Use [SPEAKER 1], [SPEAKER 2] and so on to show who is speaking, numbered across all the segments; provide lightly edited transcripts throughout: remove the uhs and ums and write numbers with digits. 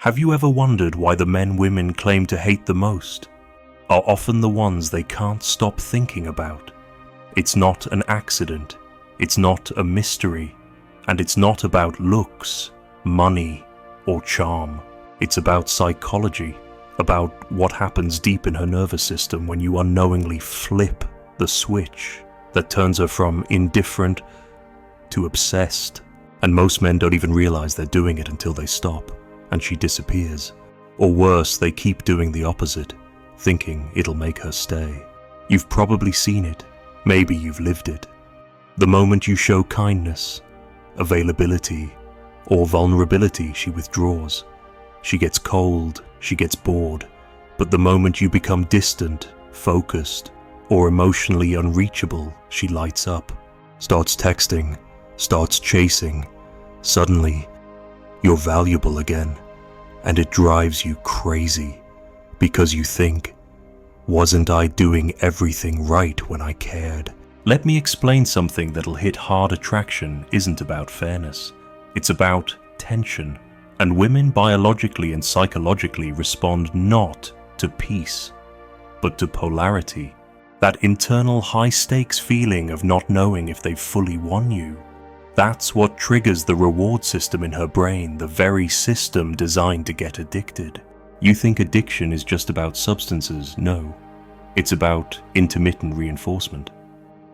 [SPEAKER 1] Have you ever wondered why the men women claim to hate the most are often the ones they can't stop thinking about? It's not an accident, it's not a mystery, and it's not about looks, money, or charm. It's about psychology, about what happens deep in her nervous system when you unknowingly flip the switch that turns her from indifferent to obsessed. And most men don't even realize they're doing it until they stop and she disappears. Or worse, they keep doing the opposite, thinking it'll make her stay. You've probably seen it. Maybe you've lived it. The moment you show kindness, availability, or vulnerability, she withdraws. She gets cold, she gets bored. But the moment you become distant, focused, or emotionally unreachable, she lights up, starts texting, starts chasing. Suddenly, you're valuable again, and it drives you crazy because you think, wasn't I doing everything right when I cared? Let me explain something that'll hit hard. Attraction isn't about fairness. It's about tension. And women biologically and psychologically respond not to peace, but to polarity. That internal high-stakes feeling of not knowing if they've fully won you. That's what triggers the reward system in her brain, the very system designed to get addicted. You think addiction is just about substances? No. It's about intermittent reinforcement.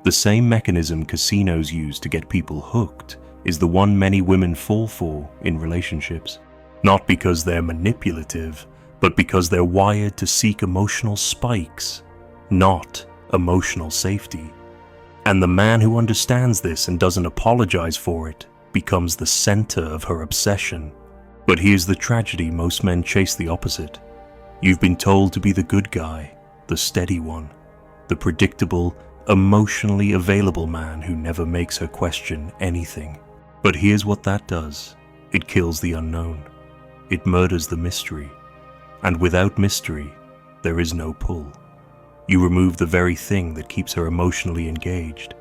[SPEAKER 1] The same mechanism casinos use to get people hooked is the one many women fall for in relationships. Not because they're manipulative, but because they're wired to seek emotional spikes, not emotional safety. And the man who understands this and doesn't apologize for it becomes the center of her obsession. But here's the tragedy: most men chase the opposite. You've been told to be the good guy, the steady one, the predictable, emotionally available man who never makes her question anything. But here's what that does. It kills the unknown. It murders the mystery. And without mystery, there is no pull. You remove the very thing that keeps her emotionally engaged,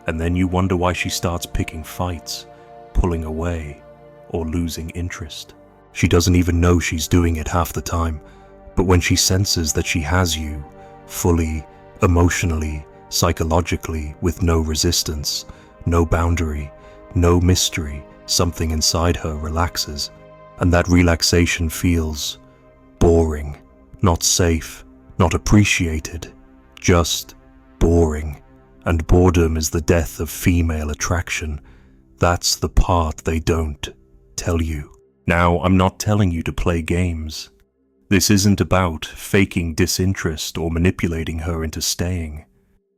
[SPEAKER 1] and then you wonder why she starts picking fights, pulling away, or losing interest. She doesn't even know she's doing it half the time, but when she senses that she has you, fully, emotionally, psychologically, with no resistance, no boundary, no mystery, something inside her relaxes, and that relaxation feels boring, not safe, not appreciated, just boring. And boredom is the death of female attraction. That's the part they don't tell you. Now, I'm not telling you to play games. This isn't about faking disinterest or manipulating her into staying.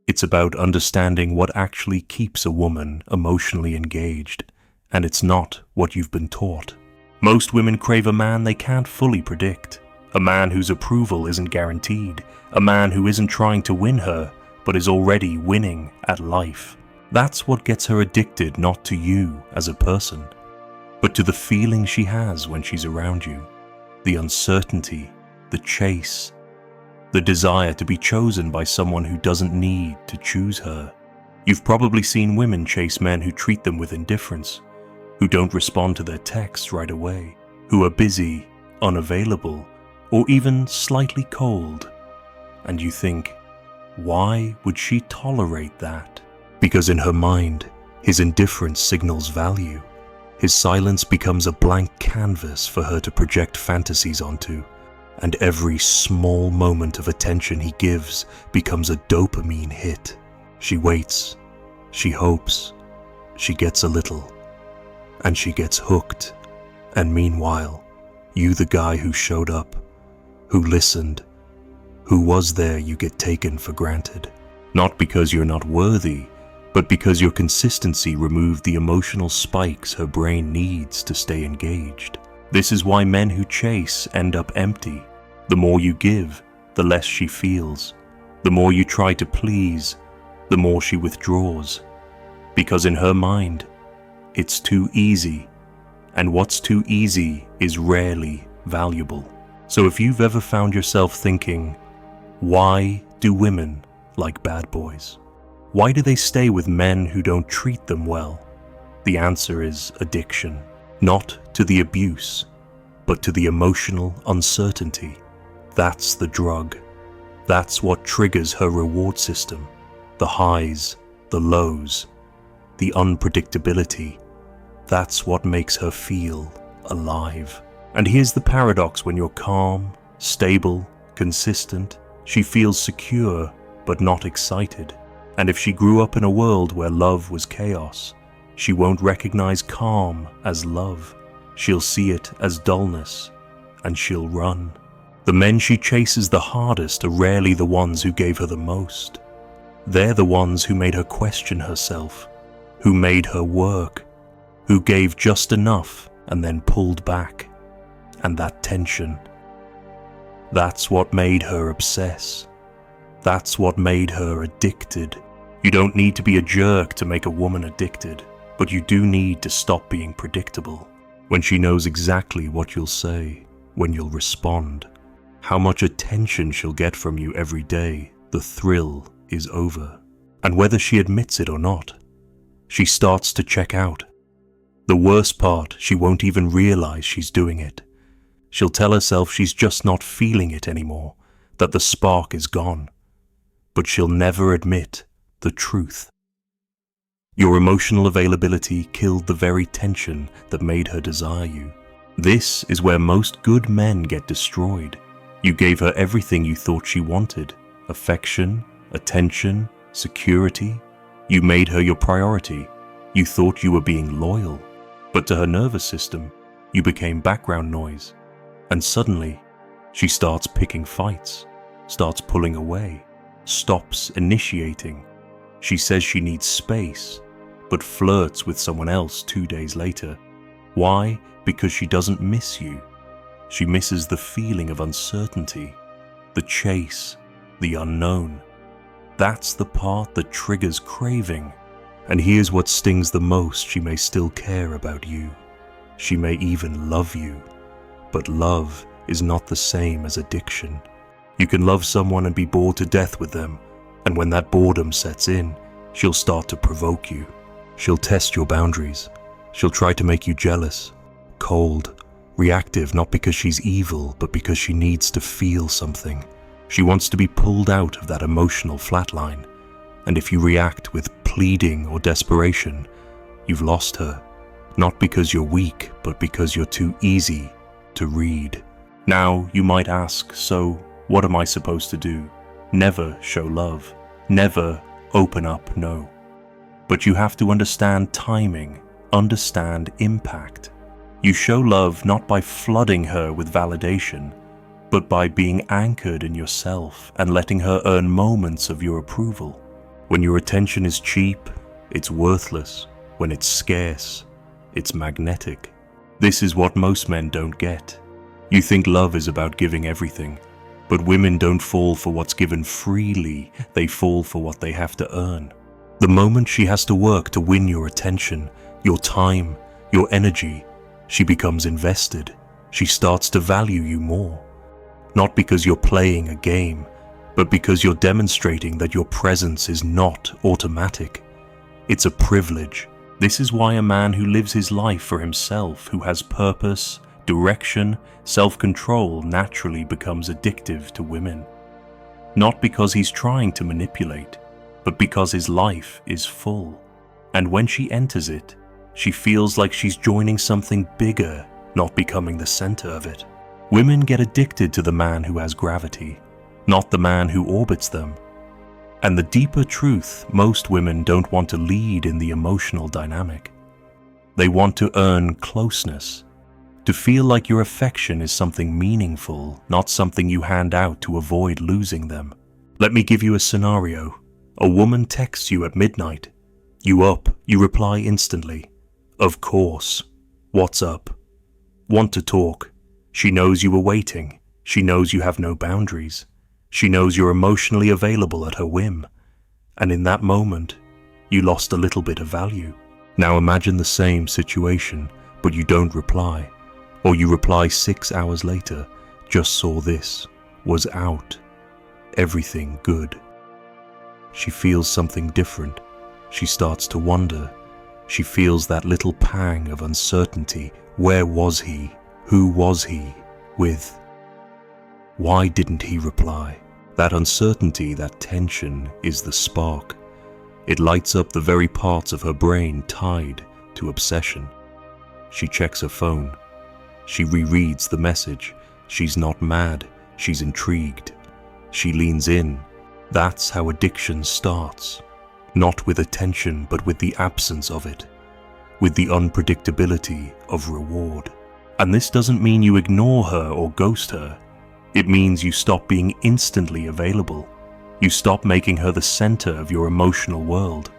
[SPEAKER 1] It's about understanding what actually keeps a woman emotionally engaged, and it's not what you've been taught. Most women crave a man they can't fully predict, a man whose approval isn't guaranteed, a man who isn't trying to win her, but is already winning at life. That's what gets her addicted, not to you as a person, but to the feeling she has when she's around you, the uncertainty, the chase, the desire to be chosen by someone who doesn't need to choose her. You've probably seen women chase men who treat them with indifference, who don't respond to their texts right away, who are busy, unavailable, or even slightly cold. And you think, why would she tolerate that? Because in her mind, his indifference signals value. His silence becomes a blank canvas for her to project fantasies onto, and every small moment of attention he gives becomes a dopamine hit. She waits, she hopes, she gets a little, and she gets hooked. And meanwhile, you, the guy who showed up, who listened, who was there, you get taken for granted. Not because you're not worthy, but because your consistency removed the emotional spikes her brain needs to stay engaged. This is why men who chase end up empty. The more you give, the less she feels. The more you try to please, the more she withdraws. Because in her mind, it's too easy, and what's too easy is rarely valuable. So if you've ever found yourself thinking, why do women like bad boys? Why do they stay with men who don't treat them well? The answer is addiction. Not to the abuse, but to the emotional uncertainty. That's the drug. That's what triggers her reward system. The highs, the lows, the unpredictability. That's what makes her feel alive. And here's the paradox: when you're calm, stable, consistent, she feels secure but not excited. And if she grew up in a world where love was chaos, she won't recognize calm as love. She'll see it as dullness, and she'll run. The men she chases the hardest are rarely the ones who gave her the most. They're the ones who made her question herself, who made her work, who gave just enough and then pulled back. And that tension, that's what made her obsess. That's what made her addicted. You don't need to be a jerk to make a woman addicted, but you do need to stop being predictable. When she knows exactly what you'll say, when you'll respond, how much attention she'll get from you every day, the thrill is over. And whether she admits it or not, she starts to check out. The worst part, she won't even realize she's doing it. She'll tell herself she's just not feeling it anymore, that the spark is gone. But she'll never admit the truth. Your emotional availability killed the very tension that made her desire you. This is where most good men get destroyed. You gave her everything you thought she wanted: affection, attention, security. You made her your priority. You thought you were being loyal. But to her nervous system, you became background noise. And suddenly, she starts picking fights, starts pulling away, stops initiating. She says she needs space, but flirts with someone else 2 days later. Why? Because she doesn't miss you. She misses the feeling of uncertainty, the chase, the unknown. That's the part that triggers craving. And here's what stings the most: she may still care about you. She may even love you. But love is not the same as addiction. You can love someone and be bored to death with them, and when that boredom sets in, she'll start to provoke you. She'll test your boundaries. She'll try to make you jealous, cold, reactive, not because she's evil, but because she needs to feel something. She wants to be pulled out of that emotional flatline. And if you react with pleading or desperation, you've lost her. Not because you're weak, but because you're too easy to read. Now, you might ask, so what am I supposed to do? Never show love. Never open up, no. But you have to understand timing, understand impact. You show love not by flooding her with validation, but by being anchored in yourself and letting her earn moments of your approval. When your attention is cheap, it's worthless. When it's scarce, it's magnetic. This is what most men don't get. You think love is about giving everything, but women don't fall for what's given freely, they fall for what they have to earn. The moment she has to work to win your attention, your time, your energy, she becomes invested. She starts to value you more. Not because you're playing a game, but because you're demonstrating that your presence is not automatic. It's a privilege. This is why a man who lives his life for himself, who has purpose, direction, self-control, naturally becomes addictive to women. Not because he's trying to manipulate, but because his life is full. And when she enters it, she feels like she's joining something bigger, not becoming the center of it. Women get addicted to the man who has gravity, not the man who orbits them. And the deeper truth, most women don't want to lead in the emotional dynamic. They want to earn closeness, to feel like your affection is something meaningful, not something you hand out to avoid losing them. Let me give you a scenario. A woman texts you at midnight. You up, you reply instantly. Of course. What's up? Want to talk. She knows you were waiting. She knows you have no boundaries. She knows you're emotionally available at her whim. And in that moment, you lost a little bit of value. Now imagine the same situation, but you don't reply. Or you reply 6 hours later, just saw this, was out. Everything good. She feels something different. She starts to wonder. She feels that little pang of uncertainty. Where was he? Who was he with? Why didn't he reply? That uncertainty, that tension is the spark. It lights up the very parts of her brain tied to obsession. She checks her phone. She rereads the message. She's not mad, she's intrigued. She leans in. That's how addiction starts. Not with attention, but with the absence of it. With the unpredictability of reward. And this doesn't mean you ignore her or ghost her. It means you stop being instantly available. You stop making her the center of your emotional world.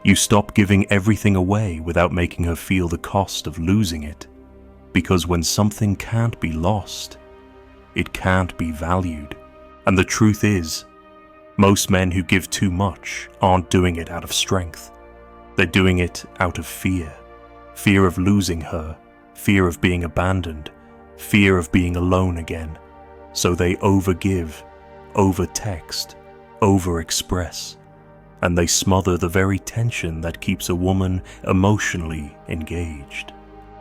[SPEAKER 1] You stop giving everything away without making her feel the cost of losing it. Because when something can't be lost, it can't be valued. And the truth is, most men who give too much aren't doing it out of strength. They're doing it out of fear. Fear of losing her, fear of being abandoned, fear of being alone again. So they overgive, over-text, over-express, and they smother the very tension that keeps a woman emotionally engaged.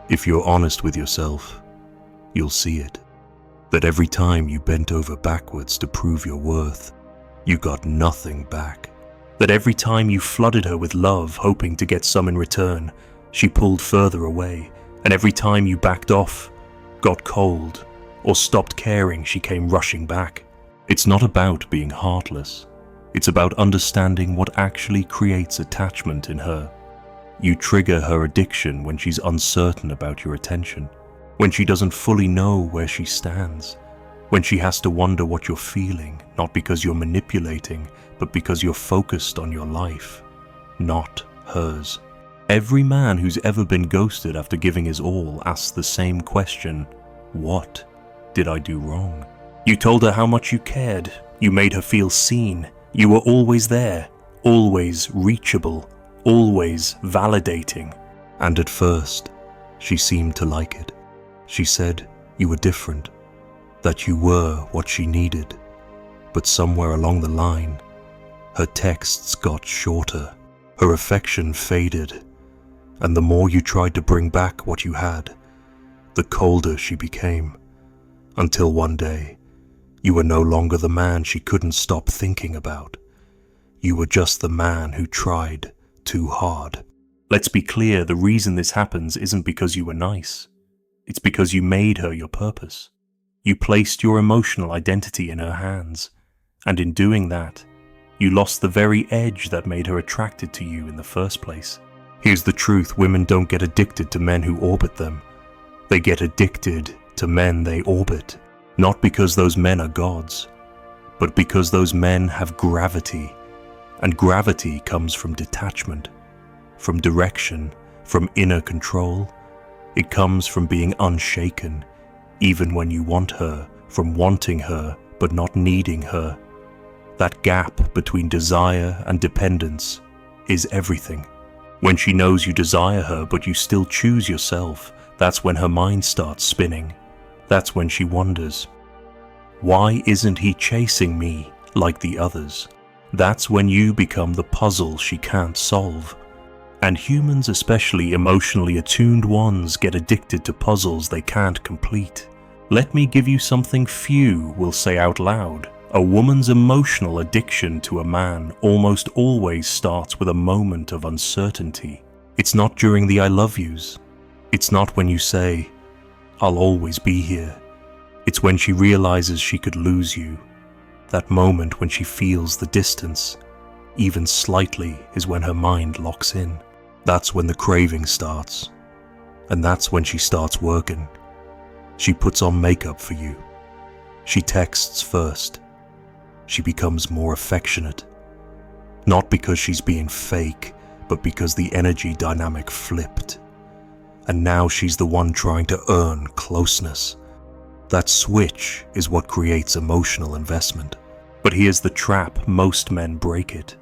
[SPEAKER 1] If you're honest with yourself, you'll see it. That every time you bent over backwards to prove your worth, you got nothing back. That every time you flooded her with love, hoping to get some in return, she pulled further away, and every time you backed off, got cold, or stopped caring, she came rushing back. It's not about being heartless. It's about understanding what actually creates attachment in her. You trigger her addiction when she's uncertain about your attention, when she doesn't fully know where she stands, when she has to wonder what you're feeling, not because you're manipulating, but because you're focused on your life, not hers. Every man who's ever been ghosted after giving his all asks the same question: what did I do wrong? You told her how much you cared, you made her feel seen, you were always there, always reachable, always validating. And at first, she seemed to like it. She said you were different, that you were what she needed. But somewhere along the line, her texts got shorter, her affection faded, and the more you tried to bring back what you had, the colder she became, until one day, you were no longer the man she couldn't stop thinking about. You were just the man who tried too hard. Let's be clear, the reason this happens isn't because you were nice. It's because you made her your purpose. You placed your emotional identity in her hands, and in doing that, you lost the very edge that made her attracted to you in the first place. Here's the truth: women don't get addicted to men who orbit them. They get addicted to men they orbit, not because those men are gods, but because those men have gravity, and gravity comes from detachment, from direction, from inner control. It comes from being unshaken, even when you want her, from wanting her but not needing her. That gap between desire and dependence is everything. When she knows you desire her but you still choose yourself, that's when her mind starts spinning. That's when she wonders, why isn't he chasing me like the others? That's when you become the puzzle she can't solve. And humans, especially emotionally attuned ones, get addicted to puzzles they can't complete. Let me give you something few will say out loud. A woman's emotional addiction to a man almost always starts with a moment of uncertainty. It's not during the I love yous. It's not when you say, I'll always be here. It's when she realizes she could lose you. That moment when she feels the distance, even slightly, is when her mind locks in. That's when the craving starts. And that's when she starts working. She puts on makeup for you. She texts first. She becomes more affectionate. Not because she's being fake, but because the energy dynamic flipped. And now she's the one trying to earn closeness. That switch is what creates emotional investment. But here's the trap: most men break it.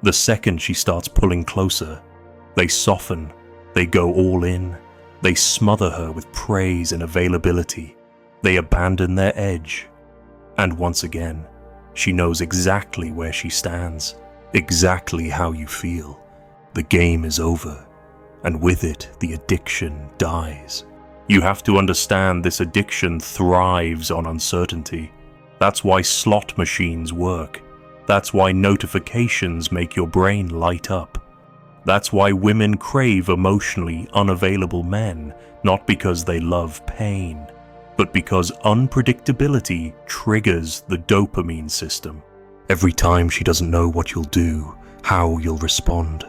[SPEAKER 1] The second she starts pulling closer, they soften, they go all in, they smother her with praise and availability, they abandon their edge. And once again, she knows exactly where she stands, exactly how you feel. The game is over, and with it, the addiction dies. You have to understand this addiction thrives on uncertainty. That's why slot machines work. That's why notifications make your brain light up. That's why women crave emotionally unavailable men, not because they love pain, but because unpredictability triggers the dopamine system. Every time she doesn't know what you'll do, how you'll respond.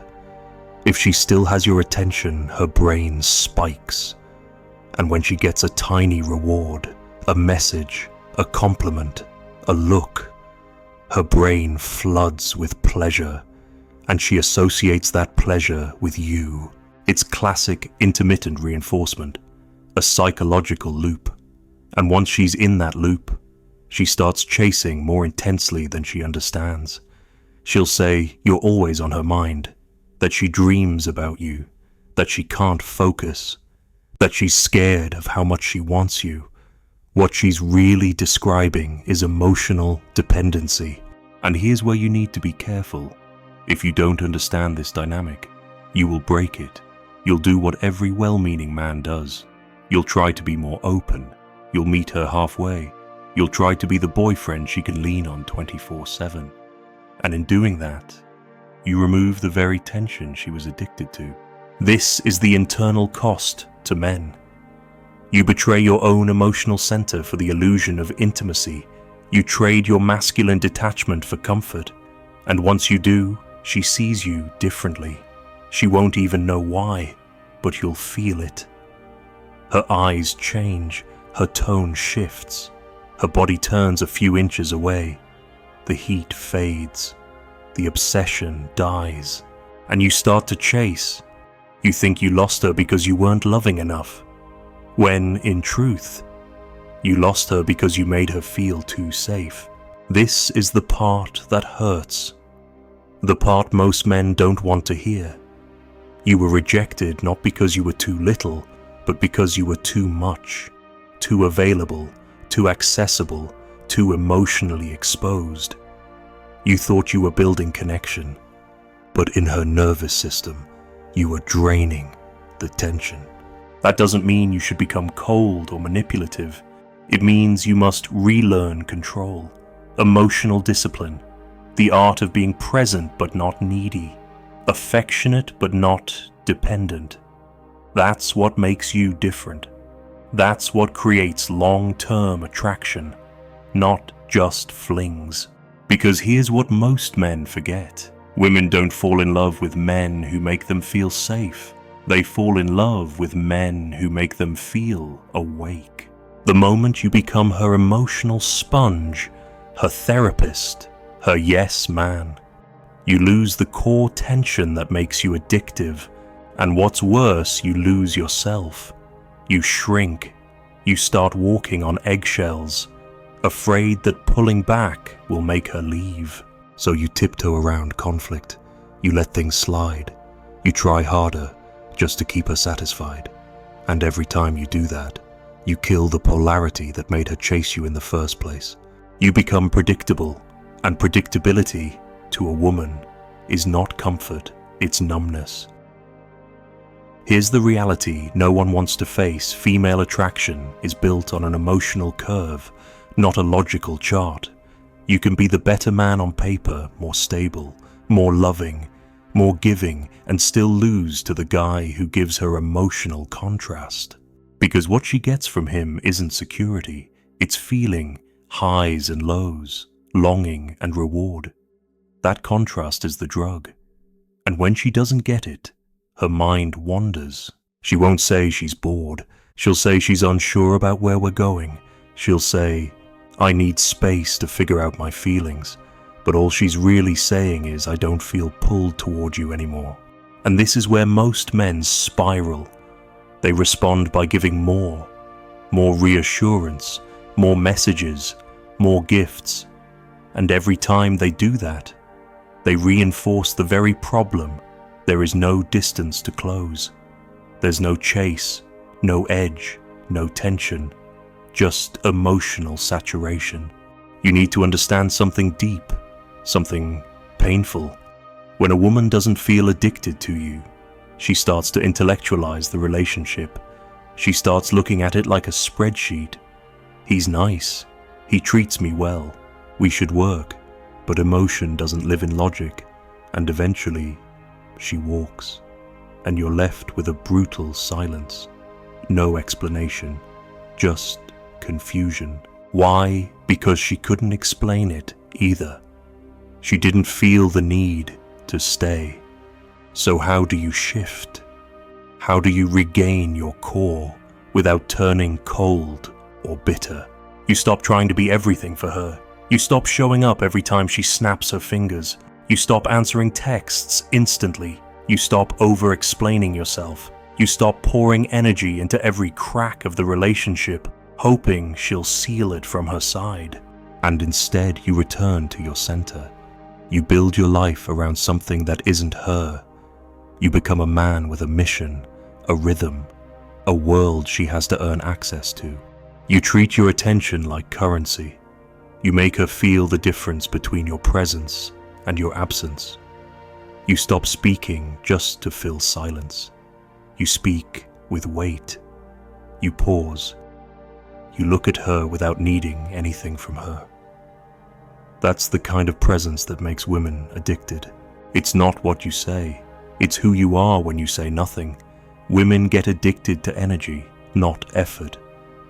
[SPEAKER 1] If she still has your attention, her brain spikes. And when she gets a tiny reward, a message, a compliment, a look, her brain floods with pleasure, and she associates that pleasure with you. It's classic intermittent reinforcement, a psychological loop. And once she's in that loop, she starts chasing more intensely than she understands. She'll say you're always on her mind, that she dreams about you, that she can't focus, that she's scared of how much she wants you. What she's really describing is emotional dependency. And here's where you need to be careful. If you don't understand this dynamic, you will break it. You'll do what every well-meaning man does. You'll try to be more open. You'll meet her halfway. You'll try to be the boyfriend she can lean on 24/7. And in doing that, you remove the very tension she was addicted to. This is the internal cost to men. You betray your own emotional center for the illusion of intimacy. You trade your masculine detachment for comfort. And once you do, she sees you differently. She won't even know why, but you'll feel it. Her eyes change, her tone shifts, her body turns a few inches away. The heat fades, the obsession dies, and you start to chase. You think you lost her because you weren't loving enough, when, in truth, you lost her because you made her feel too safe. This is the part that hurts. The part most men don't want to hear. You were rejected not because you were too little, but because you were too much, too available, too accessible, too emotionally exposed. You thought you were building connection, but in her nervous system, you were draining the tension. That doesn't mean you should become cold or manipulative. It means you must relearn control, emotional discipline, the art of being present but not needy, affectionate but not dependent. That's what makes you different. That's what creates long-term attraction, not just flings. Because here's what most men forget. Women don't fall in love with men who make them feel safe. They fall in love with men who make them feel awake. The moment you become her emotional sponge, her therapist, her yes man, you lose the core tension that makes you addictive. And what's worse, you lose yourself. You shrink. You start walking on eggshells, afraid that pulling back will make her leave. So you tiptoe around conflict. You let things slide. You try harder just to keep her satisfied. And every time you do that, you kill the polarity that made her chase you in the first place. You become predictable, and predictability to a woman is not comfort, it's numbness. Here's the reality no one wants to face. Female attraction is built on an emotional curve, not a logical chart. You can be the better man on paper, more stable, more loving, more giving, and still lose to the guy who gives her emotional contrast. Because what she gets from him isn't security, it's feeling, highs and lows, longing and reward. That contrast is the drug. And when she doesn't get it, her mind wanders. She won't say she's bored. She'll say she's unsure about where we're going. She'll say, I need space to figure out my feelings. But all she's really saying is, I don't feel pulled toward you anymore. And this is where most men spiral. They respond by giving more reassurance, more messages, more gifts. And every time they do that, they reinforce the very problem. There is no distance to close. There's no chase, no edge, no tension, just emotional saturation. You need to understand something deep, something painful. When a woman doesn't feel addicted to you, she starts to intellectualize the relationship. She starts looking at it like a spreadsheet. He's nice. He treats me well. We should work. But emotion doesn't live in logic. And eventually, she walks. And you're left with a brutal silence. No explanation. Just confusion. Why? Because she couldn't explain it either. She didn't feel the need to stay. So how do you shift? How do you regain your core without turning cold or bitter? You stop trying to be everything for her. You stop showing up every time she snaps her fingers. You stop answering texts instantly. You stop over-explaining yourself. You stop pouring energy into every crack of the relationship, hoping she'll seal it from her side. And instead you return to your center. You build your life around something that isn't her. You become a man with a mission, a rhythm, a world she has to earn access to. You treat your attention like currency. You make her feel the difference between your presence and your absence. You stop speaking just to fill silence. You speak with weight. You pause. You look at her without needing anything from her. That's the kind of presence that makes women addicted. It's not what you say. It's who you are when you say nothing. Women get addicted to energy, not effort.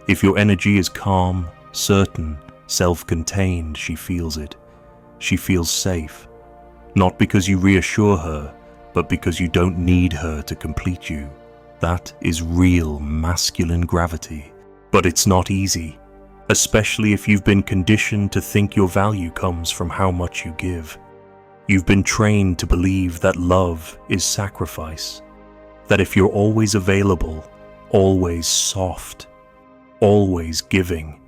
[SPEAKER 1] If your energy is calm, certain, self-contained, she feels it. She feels safe. Not because you reassure her, but because you don't need her to complete you. That is real masculine gravity. But it's not easy, especially if you've been conditioned to think your value comes from how much you give. You've been trained to believe that love is sacrifice, that if you're always available, always soft, always giving,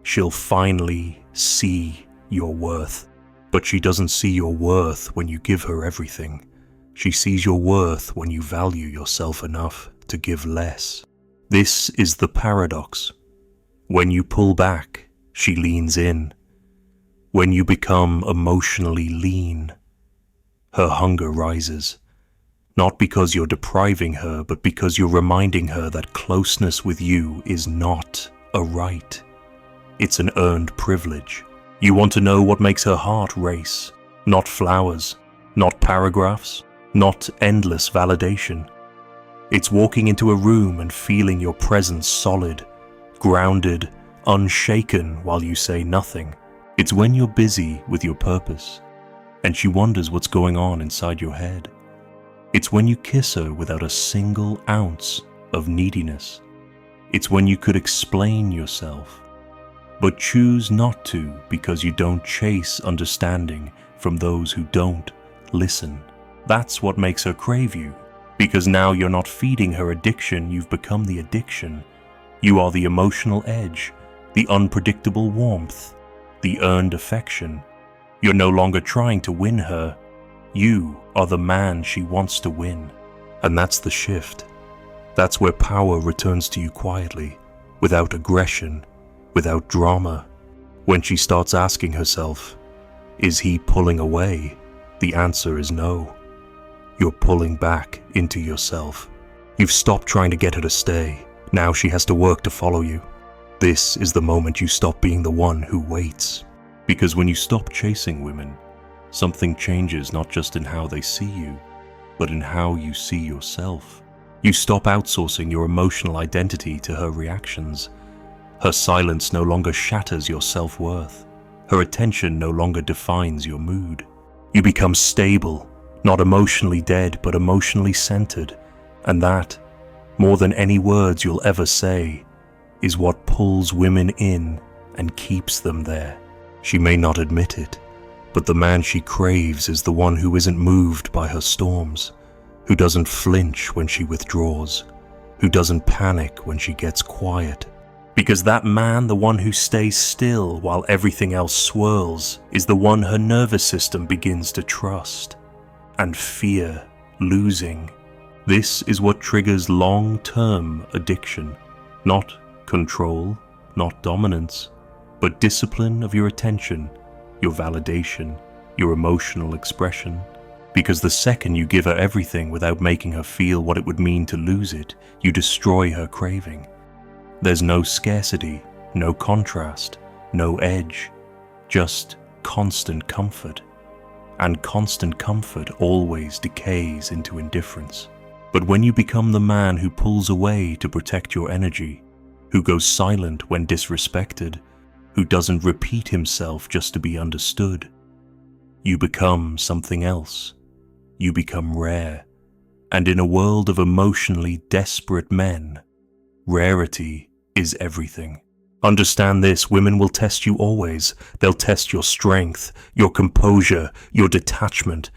[SPEAKER 1] she'll finally see your worth. But she doesn't see your worth when you give her everything. She sees your worth when you value yourself enough to give less. This is the paradox. When you pull back, she leans in. When you become emotionally lean, her hunger rises. Not because you're depriving her, but because you're reminding her that closeness with you is not a right. It's an earned privilege. You want to know what makes her heart race. Not flowers, not paragraphs, not endless validation. It's walking into a room and feeling your presence solid, grounded, unshaken while you say nothing. It's when you're busy with your purpose, and she wonders what's going on inside your head. It's when you kiss her without a single ounce of neediness. It's when you could explain yourself, but choose not to because you don't chase understanding from those who don't listen. That's what makes her crave you, because now you're not feeding her addiction, you've become the addiction. You are the emotional edge, the unpredictable warmth, the earned affection. You're no longer trying to win her. You are the man she wants to win. And that's the shift. That's where power returns to you quietly, without aggression, without drama. When she starts asking herself, is he pulling away? The answer is no. You're pulling back into yourself. You've stopped trying to get her to stay. Now she has to work to follow you. This is the moment you stop being the one who waits. Because when you stop chasing women, something changes not just in how they see you, but in how you see yourself. You stop outsourcing your emotional identity to her reactions. Her silence no longer shatters your self-worth. Her attention no longer defines your mood. You become stable, not emotionally dead, but emotionally centered. And that, more than any words you'll ever say, is what pulls women in and keeps them there. She may not admit it, but the man she craves is the one who isn't moved by her storms, who doesn't flinch when she withdraws, who doesn't panic when she gets quiet. Because that man, the one who stays still while everything else swirls, is the one her nervous system begins to trust and fear losing. This is what triggers long-term addiction. Not control, not dominance, but discipline of your attention, your validation, your emotional expression. Because the second you give her everything without making her feel what it would mean to lose it, you destroy her craving. There's no scarcity, no contrast, no edge, just constant comfort. And constant comfort always decays into indifference. But when you become the man who pulls away to protect your energy, who goes silent when disrespected, who doesn't repeat himself just to be understood, you become something else. You become rare. And in a world of emotionally desperate men, rarity is everything. Understand this, women will test you always. They'll test your strength, your composure, your detachment,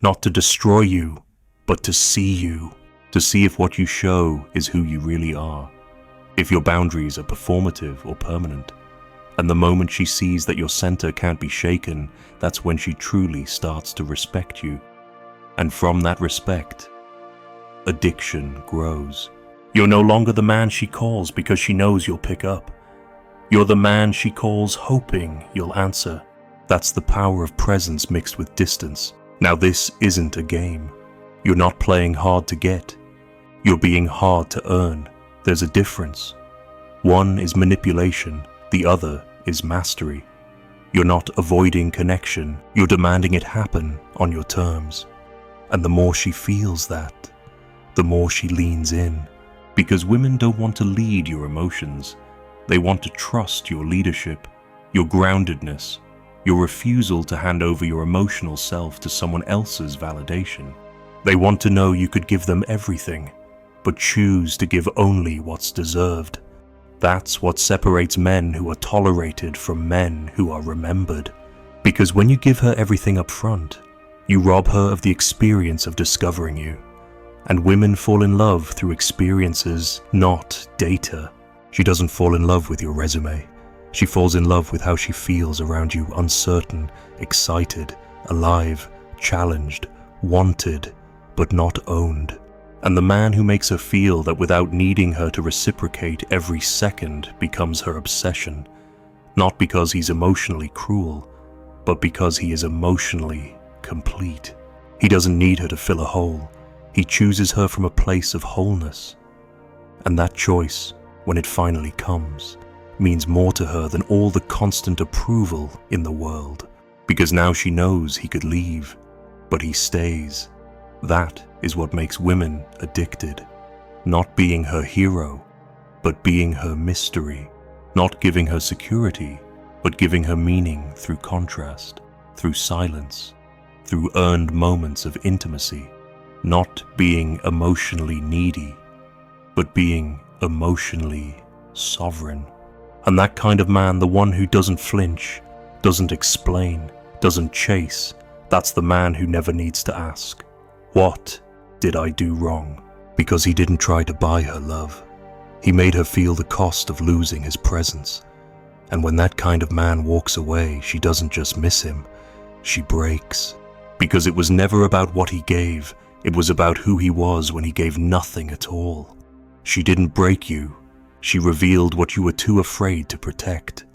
[SPEAKER 1] not to destroy you, but to see you, to see if what you show is who you really are, if your boundaries are performative or permanent. And the moment she sees that your center can't be shaken, that's when she truly starts to respect you. And from that respect, addiction grows. You're no longer the man she calls because she knows you'll pick up. You're the man she calls hoping you'll answer. That's the power of presence mixed with distance. Now this isn't a game. You're not playing hard to get. You're being hard to earn. There's a difference. One is manipulation, the other is mastery. You're not avoiding connection, you're demanding it happen on your terms. And the more she feels that, the more she leans in. Because women don't want to lead your emotions. They want to trust your leadership, your groundedness, your refusal to hand over your emotional self to someone else's validation. They want to know you could give them everything, but choose to give only what's deserved. That's what separates men who are tolerated from men who are remembered. Because when you give her everything up front, you rob her of the experience of discovering you. And women fall in love through experiences, not data. She doesn't fall in love with your resume. She falls in love with how she feels around you, uncertain, excited, alive, challenged, wanted, but not owned. And the man who makes her feel that without needing her to reciprocate every second becomes her obsession, not because he's emotionally cruel, but because he is emotionally complete. He doesn't need her to fill a hole. He chooses her from a place of wholeness. And that choice, when it finally comes, means more to her than all the constant approval in the world. Because now she knows he could leave, but he stays. That is what makes women addicted. Not being her hero, but being her mystery. Not giving her security, but giving her meaning through contrast, through silence, through earned moments of intimacy. Not being emotionally needy, but being emotionally sovereign. And that kind of man, the one who doesn't flinch, doesn't explain, doesn't chase, that's the man who never needs to ask, "What did I do wrong?" Because he didn't try to buy her love. He made her feel the cost of losing his presence. And when that kind of man walks away, she doesn't just miss him, she breaks. Because it was never about what he gave, it was about who he was when he gave nothing at all. She didn't break you, she revealed what you were too afraid to protect.